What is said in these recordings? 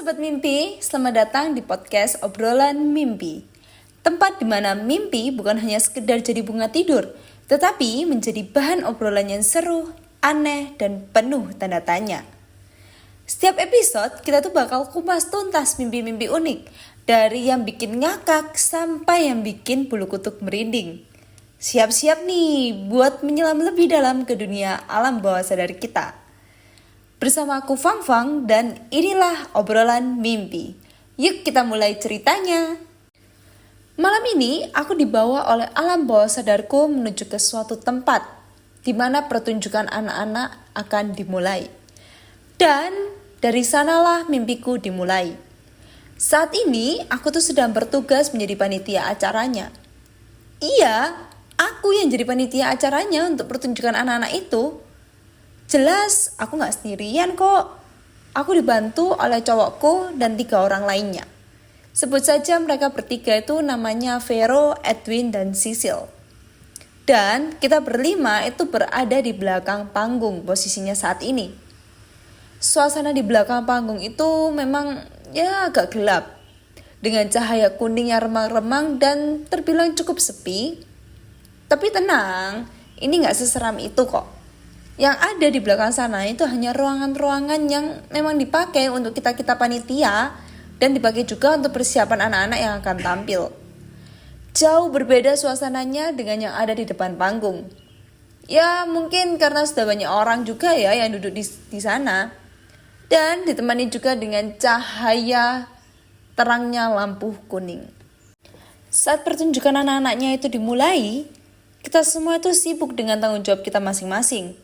Sobat Mimpi, selamat datang di podcast Obrolan Mimpi. Tempat di mana mimpi bukan hanya sekedar jadi bunga tidur, tetapi menjadi bahan obrolan yang seru, aneh, dan penuh tanda tanya. Setiap episode kita tuh bakal kupas tuntas mimpi-mimpi unik, dari yang bikin ngakak sampai yang bikin bulu kutub merinding. Siap-siap nih buat menyelam lebih dalam ke dunia alam bawah sadar kita. Bersama aku Fang Fang dan inilah obrolan mimpi. Yuk kita mulai ceritanya. Malam ini aku dibawa oleh alam bawah sadarku menuju ke suatu tempat di mana pertunjukan anak-anak akan dimulai. Dan dari sanalah mimpiku dimulai. Saat ini aku tuh sedang bertugas menjadi panitia acaranya. Iya, aku yang jadi panitia acaranya untuk pertunjukan anak-anak itu. Jelas, aku gak sendirian kok. Aku dibantu oleh cowokku dan 3 orang lainnya. Sebut saja mereka bertiga itu namanya Vero, Edwin, dan Sisil. Dan kita berlima itu berada di belakang panggung posisinya saat ini. Suasana di belakang panggung itu memang agak gelap. Dengan cahaya kuning yang remang-remang dan terbilang cukup sepi. Tapi tenang, ini gak seseram itu kok. Yang ada di belakang sana itu hanya ruangan-ruangan yang memang dipakai untuk kita-kita panitia dan dipakai juga untuk persiapan anak-anak yang akan tampil. Jauh berbeda suasananya dengan yang ada di depan panggung. Ya mungkin karena sudah banyak orang juga ya yang duduk di sana. Dan ditemani juga dengan cahaya terangnya lampu kuning. Saat pertunjukan anak-anaknya itu dimulai, kita semua itu sibuk dengan tanggung jawab kita masing-masing.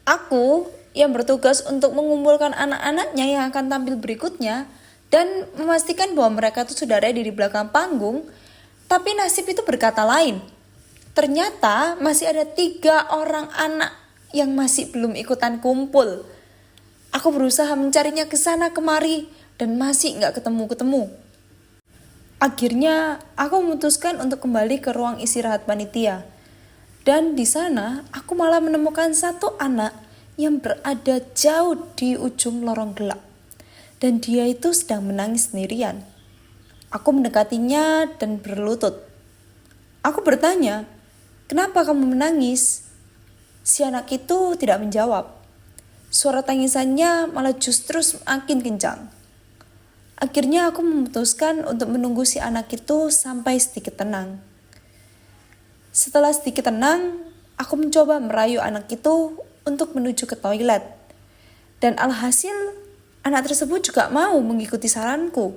Aku yang bertugas untuk mengumpulkan anak-anaknya yang akan tampil berikutnya dan memastikan bahwa mereka itu sudah ready di belakang panggung, tapi nasib itu berkata lain. Ternyata masih ada 3 orang anak yang masih belum ikutan kumpul. Aku berusaha mencarinya ke sana kemari dan masih gak ketemu-ketemu. Akhirnya aku memutuskan untuk kembali ke ruang istirahat panitia. Dan di sana aku malah menemukan satu anak yang berada jauh di ujung lorong gelap. Dan dia itu sedang menangis sendirian. Aku mendekatinya dan berlutut. Aku bertanya, "Kenapa kamu menangis?" Si anak itu tidak menjawab. Suara tangisannya malah justru semakin kencang. Akhirnya aku memutuskan untuk menunggu si anak itu sampai sedikit tenang. Setelah sedikit tenang, aku mencoba merayu anak itu untuk menuju ke toilet. Dan alhasil, anak tersebut juga mau mengikuti saranku.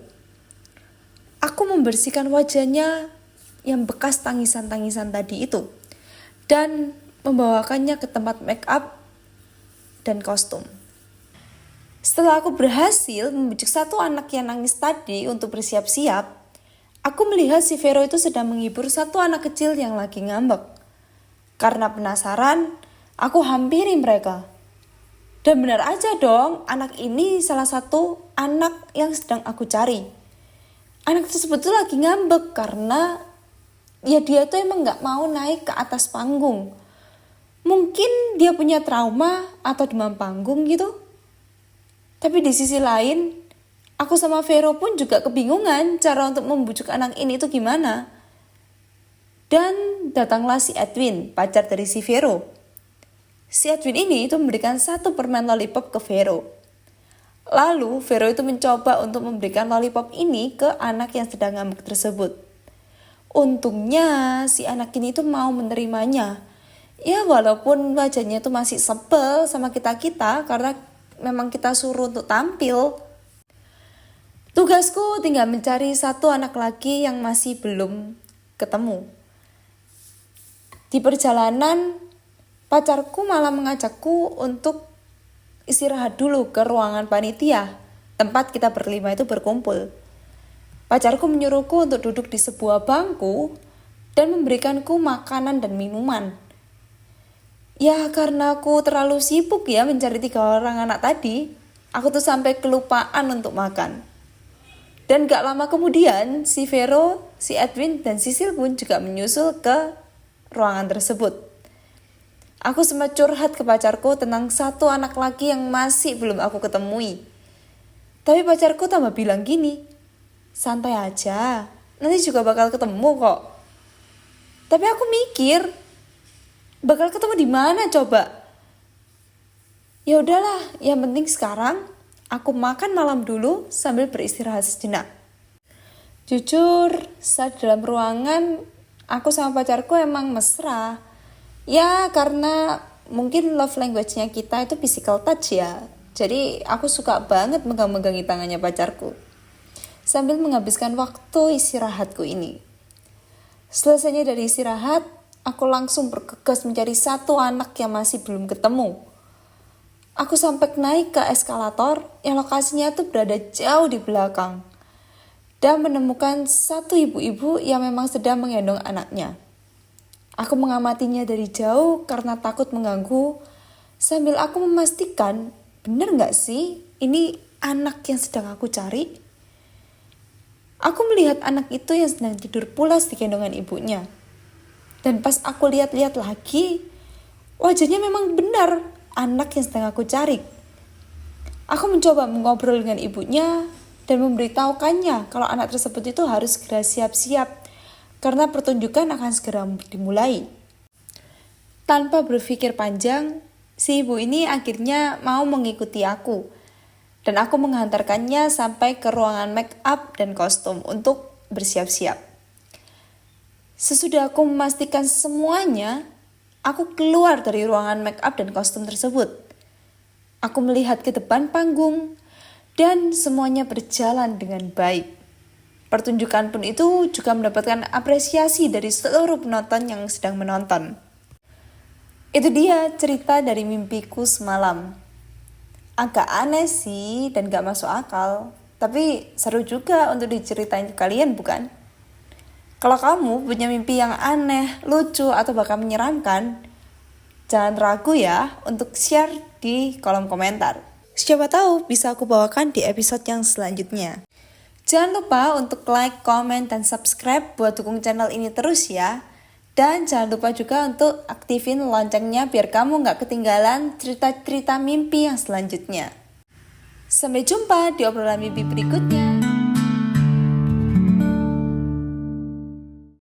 Aku membersihkan wajahnya yang bekas tangisan-tangisan tadi itu. Dan membawakannya ke tempat make up dan kostum. Setelah aku berhasil membujuk satu anak yang nangis tadi untuk bersiap-siap, aku melihat si Vero itu sedang menghibur satu anak kecil yang lagi ngambek. Karena penasaran, aku hampiri mereka. Dan benar aja dong, anak ini salah satu anak yang sedang aku cari. Anak tersebut tuh lagi ngambek karena dia tuh emang gak mau naik ke atas panggung. Mungkin dia punya trauma atau demam panggung gitu. Tapi di sisi lain, aku sama Vero pun juga kebingungan cara untuk membujuk anak ini itu gimana. Dan datanglah si Edwin, pacar dari si Vero. Si Edwin ini itu memberikan satu permen lollipop ke Vero. Lalu Vero itu mencoba untuk memberikan lollipop ini ke anak yang sedang ngambek tersebut. Untungnya si anak ini itu mau menerimanya. Ya walaupun wajahnya itu masih sebel sama kita-kita karena memang kita suruh untuk tampil. Tugasku tinggal mencari satu anak lagi yang masih belum ketemu. Di perjalanan, pacarku malah mengajakku untuk istirahat dulu ke ruangan panitia, tempat kita berlima itu berkumpul. Pacarku menyuruhku untuk duduk di sebuah bangku dan memberikanku makanan dan minuman. Ya karena aku terlalu sibuk ya mencari 3 orang anak tadi, aku tuh sampai kelupaan untuk makan. Dan gak lama kemudian, si Vero, si Edwin, dan Sisil pun juga menyusul ke ruangan tersebut. Aku sempat curhat ke pacarku tentang satu anak laki yang masih belum aku ketemui. Tapi pacarku tambah bilang gini, santai aja, nanti juga bakal ketemu kok. Tapi aku mikir, bakal ketemu di mana coba? Ya udahlah, yang penting sekarang aku makan malam dulu sambil beristirahat sejenak. Jujur, saat dalam ruangan, aku sama pacarku emang mesra. Ya karena mungkin love language-nya kita itu physical touch ya. Jadi aku suka banget megang-megangi tangannya pacarku sambil menghabiskan waktu istirahatku ini. Selesainya dari istirahat, aku langsung bergegas mencari satu anak yang masih belum ketemu. Aku sampai naik ke eskalator yang lokasinya tuh berada jauh di belakang. Dan menemukan satu ibu-ibu yang memang sedang menggendong anaknya. Aku mengamatinya dari jauh karena takut mengganggu. Sambil aku memastikan, bener gak sih ini anak yang sedang aku cari? Aku melihat anak itu yang sedang tidur pulas di gendongan ibunya. Dan pas aku lihat-lihat lagi, wajahnya memang benar anak yang sedang aku cari. Aku mencoba mengobrol dengan ibunya dan memberitahukannya kalau anak tersebut itu harus segera siap-siap karena pertunjukan akan segera dimulai. Tanpa berpikir panjang, si ibu ini akhirnya mau mengikuti aku. Dan aku menghantarkannya sampai ke ruangan make up dan kostum untuk bersiap-siap. Sesudah aku memastikan semuanya, aku keluar dari ruangan make up dan kostum tersebut. Aku melihat ke depan panggung dan semuanya berjalan dengan baik. Pertunjukan pun itu juga mendapatkan apresiasi dari seluruh penonton yang sedang menonton. Itu dia cerita dari mimpiku semalam. Agak aneh sih dan gak masuk akal, tapi seru juga untuk diceritain ke kalian bukan? Kalau kamu punya mimpi yang aneh, lucu, atau bahkan menyeramkan, jangan ragu ya untuk share di kolom komentar. Siapa tahu bisa aku bawakan di episode yang selanjutnya. Jangan lupa untuk like, comment, dan subscribe buat dukung channel ini terus ya. Dan jangan lupa juga untuk aktifin loncengnya biar kamu gak ketinggalan cerita-cerita mimpi yang selanjutnya. Sampai jumpa di obrolan mimpi berikutnya.